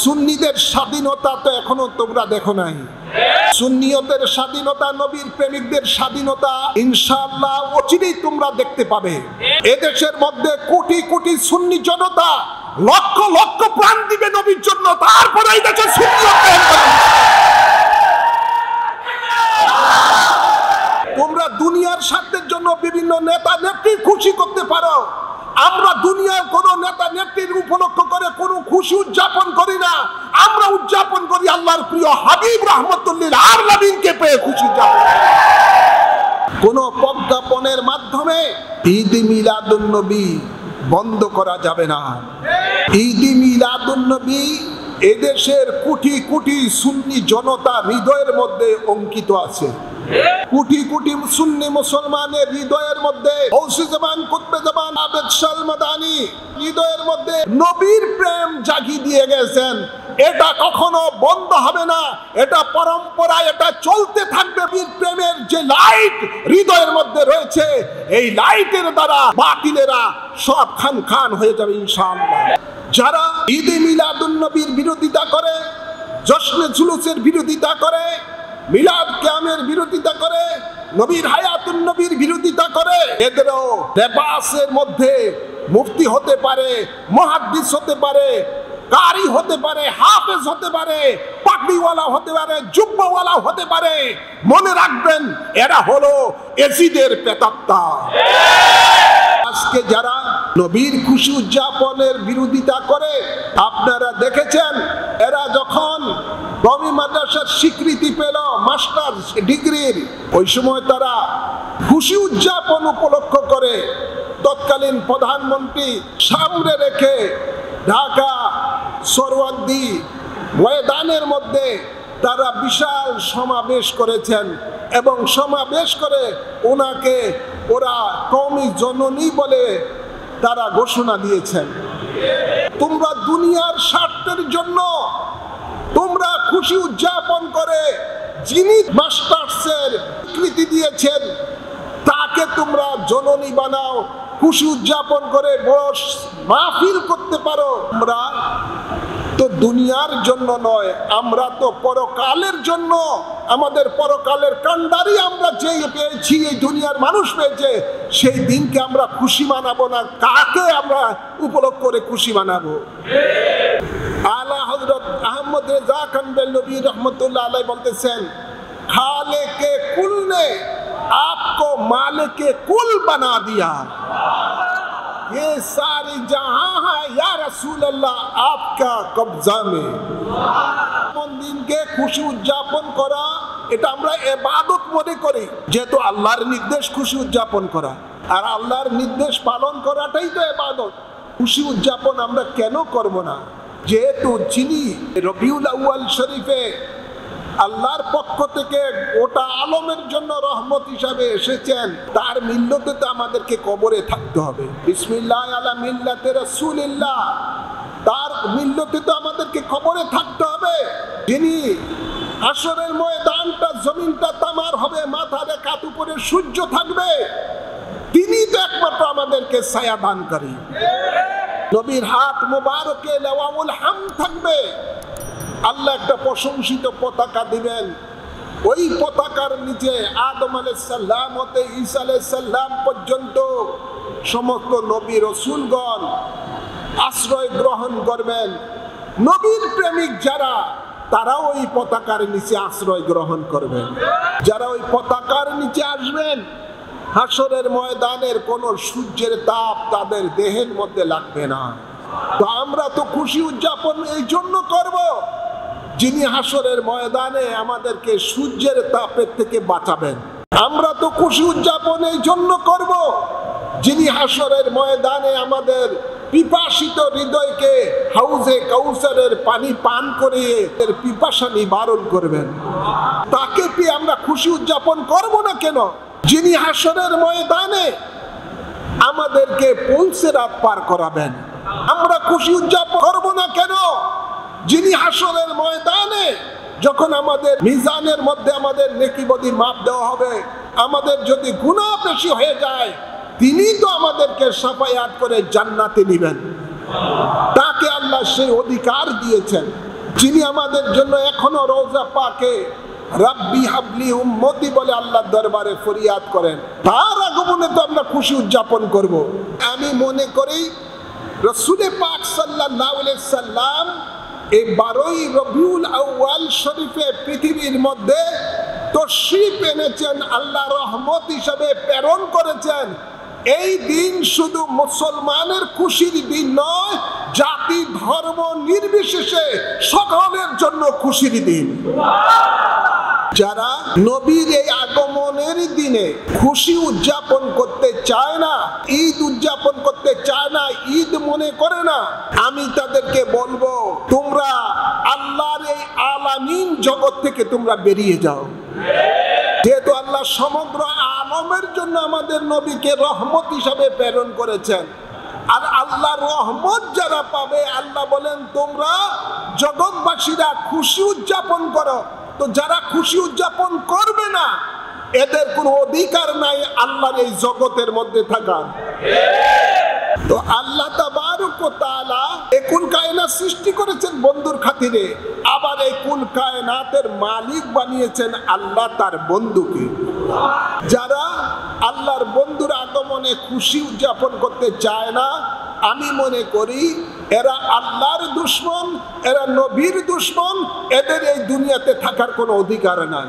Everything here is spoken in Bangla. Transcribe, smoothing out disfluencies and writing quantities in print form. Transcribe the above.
সুন্নিদের স্বাধীনতা তো এখনো তোমরা দেখো নাই। সুন্নিয়তের স্বাধীনতা, নবীর প্রেমিকদের স্বাধীনতা ইনশাআল্লাহ অচিরেই তোমরা দেখতে পাবে। এদেশের মধ্যে কোটি কোটি সুন্নি জনতা লক্ষ লক্ষ প্রাণ দিবে নবীর জন্য, তারপরে এই দেশে সুন্নিয়ত তোমরা দুনিয়ার স্বার্থের জন্য বিভিন্ন নেতা নেত্রী খুশি করতে পারো। আমরা দুনিয়ার কোন নেতা নেত্রীর উপলক্ষ করে কোন খুশি উদযাপন করি না। আমরা উদযাপন করি আল্লাহর প্রিয় হাবিব রাহমাতুল্লিল আলামিনকে পেয়ে খুশি উদযাপন। কোন প্রজ্ঞাপনের মাধ্যমে ঈদ মিলাদুন নবী বন্ধ করা যাবে না। ঈদ মিলাদুন নবী এদেশের কোটি কোটি সুন্নি জনতা হৃদয়ের মধ্যে অঙ্কিত আছে। কোটি কোটি সুন্নি মুসলমানের হৃদয়ের মধ্যে গৌসে জামান, কুতবে জামান, আবেদ শাহ মাদানী হৃদয়ের মধ্যে নবীর প্রেম জাগিয়ে দিয়ে গেছেন। এটা কখনো বন্ধ হবে না, এটা পরম্পরা, এটা চলতে থাকবে। বীর প্রেমের যে লাইট হৃদয়ের মধ্যে রয়েছে, এই লাইটের দ্বারা বাতিলেরা সব খান খান হয়ে যাবে ইনশাআল্লাহ। যারা ঈদ মিলাদুন নবীর বিরোধিতা করে, জশ্নে জুলুসের বিরোধিতা করে, মিলাদ কিয়ামের বিরোধিতা করে, নবীর হায়াতুন নবীর বিরোধিতা করে, এদেরও লেবাসের মধ্যে মুফতি হতে পারে, মুহাদ্দিস হতে পারে, কারি হতে পারে, হাফেজ হতে পারে, পাগড়িওয়ালা হতে পারে, জুব্বাওয়ালা হতে পারে। মনে রাখবেন এরা হলো এজিদের প্রেতাত্মা। আজকে যারা নবীর খুশি উদযাপনের বিরোধিতা করে, আপনারা দেখেছেন এরা যখন কওমি মাদ্রাসার স্বীকৃতি পেল মাস্টার ডিগ্রির, ওই সময় তারা খুশি উদযাপন উপলক্ষ করে তৎকালীন প্রধানমন্ত্রী সামনে রেখে ঢাকা সরওয়ার্দী ময়দানের মধ্যে তারা বিশাল সমাবেশ করেছেন এবং সমাবেশ করে ওনাকে ওরা কওমি জননী বলে তারা ঘোষণা দিয়েছেন। তোমরা দুনিয়ার স্বার্থের জন্য তোমরা খুশি উদযাপন করে যিনি মাস্টার্সের স্বীকৃতি দিয়েছেন তাকে তোমরা জননী বানাও, খুশি উদযাপন করে বড় মাহফিল করতে পারো। আমরা তো দুনিয়ার জন্য নয়, আমরা তো পরকালের জন্য, আমাদের পরকালের কান্ডারি আমরা যে পেয়েছি, এই দুনিয়ার মানুষ পেয়েছে, সেই দিনকে আমরা খুশি মানাবো না। কাকে আমরা উপলক্ষ করে খুশি মানাবো? আলা হযরত আহমদ রেজা খান বেলনবী রহমতুল্লাহ আলাইহি বলতেছেন, খালেকে কুল ने आपको मालिके कुल बना दिया, ये सारी जहां है या रसूल अल्लाह आपका कब्जा में। দিনকে খুশি উদযাপন করা এটা আমরা ইবাদত মনে করি, যেহেতু আল্লাহর নির্দেশ খুশি উদযাপন করা, আর আল্লাহর নির্দেশ পালন করাটাই তো ইবাদত। খুশি উদযাপন আমরা কেন করব না? যেহেতু যিনি রবিউল আউয়াল শরীফে আল্লাহর পক্ষ থেকে গোটা আলমের জন্য রহমত হিসাবে এসেছেন, তার মিল্লতে তো আমাদেরকে কবরে থাকতে হবে। বিসমিল্লাহ আলা মিল্লাতে রাসূলিল্লাহ, তার মিল্লতে তো আমাদেরকে কবরে থাকতে হবে। যিনি হাশরের ময়দানটা, জমিনটা তামার হবে, মাথার কাত উপরে সূর্য থাকবে, তিনি তো একমাত্র আমাদেরকে ছায়া দানকারী। নবীর হাত মুবারকে লাওয়াউল হাম থাকবে, আল্লাহ একটা প্রশংসিত পতাকা দিবেন, ওই পতাকার নিচে আদম আলাইহিস সালাম হতে ঈসা আলাইহিস সালাম পর্যন্ত সমস্ত নবী রাসূলগণ আশ্রয় গ্রহণ করবেন। নবীর প্রেমিক যারা, তারাও ওই পতাকার নিচে আশ্রয় গ্রহণ করবেন। যারা ওই পতাকার নিচে আসবেন, হাশরের ময়দানের কোনো সূর্যের তাপ তাদের দেহের মধ্যে লাগবে না। তো আমরা তো খুশি উদযাপন এই জন্য করব, যিনি হাশরের ময়দানে আমাদেরকে সূর্যের তাপের থেকে বাঁচাবেন। আমরা তো খুশি উদযাপন এই জন্য করব, যিনি হাশরের ময়দানে আমাদের পিপাসিত হৃদয়কে হাউজে কাউসারের পানি পান করিয়ে এর পিপাসা নিবারণ করবেন। তাকে পেয়ে আমরা খুশি উদযাপন করব না কেন? যিনি হাশরের ময়দানে আমাদেরকে পুলসিরাত পার করাবেন, আমরা খুশি উদযাপন করব না কেন? যিনি হাশরের ময়দানে যখন আমাদের মিজানের মধ্যে আমাদের নেকি বদি মাপ দেওয়া হবে, আমাদের যদি গুনাহ বেশি হয়ে যায়, তিনি তো আমাদেরকে সাফায়াত করে জান্নাতে নিবেন। তাকে আল্লাহ সেই অধিকার দিয়েছেন। যিনি আমাদের জন্য এখনো রওজা পাকে রাব্বি হাবলি উম্মতি বলে আল্লাহর দরবারে ফরিয়াদ করেন, তার আগমনে তো আমরা খুশি উদযাপন করব। আমি মনে করি রাসূল পাক সাল্লাল্লাহু আলাইহি সাল্লাম এই 12ই রবিউল আউয়াল শরীফে পৃথিবীর মধ্যে তশরিফ এনেছেন, আল্লাহ রহমত হিসাবে প্রেরণ করেছেন। এই দিন শুধু মুসলমানের খুশির দিন নয়, জাতি ধর্ম নির্বিশেষে সকলের জন্য খুশির দিন। যারা নবীর এই আগমনের দিনে খুশি উদযাপন করতে চায় না, ঈদ উদযাপন করতে চায় না, ঈদ মনে করে না, আমি তাদেরকে বলবো তোমরা আল্লাহর এই আলামিন জগৎ থেকে তোমরা বেরিয়ে যাও। যেহেতু আল্লাহ সমগ্র আলমের জন্য আমাদের নবীকে রহমত হিসাবে প্রেরণ করেছেন, আর আল্লাহর রহমত যারা পাবে, আল্লাহ বলেন তোমরা জগৎবাসীরা খুশি উদযাপন করো। তো যারা খুশি উদযাপন করবে না, এদের কোনো অধিকার নাই আল্লাহর এই জগতের মধ্যে থাকার। তো আল্লাহ তাবারক ওয়া তাআলা এই কুল কায়নাত সৃষ্টি করেছেন বন্ধুর খাতিরে, আবার এই কুল কায়নাতের মালিক বানিয়েছেন আল্লাহ তার বন্ধুকে। যারা আল্লাহর বন্ধুর আগমনে খুশি উদযাপন করতে চায় না, আমি মনে করি এরা আল্লাহর দুশমন, এরা নবীর দুশমন, এদের এই দুনিয়াতে থাকার কোনো অধিকার নাই।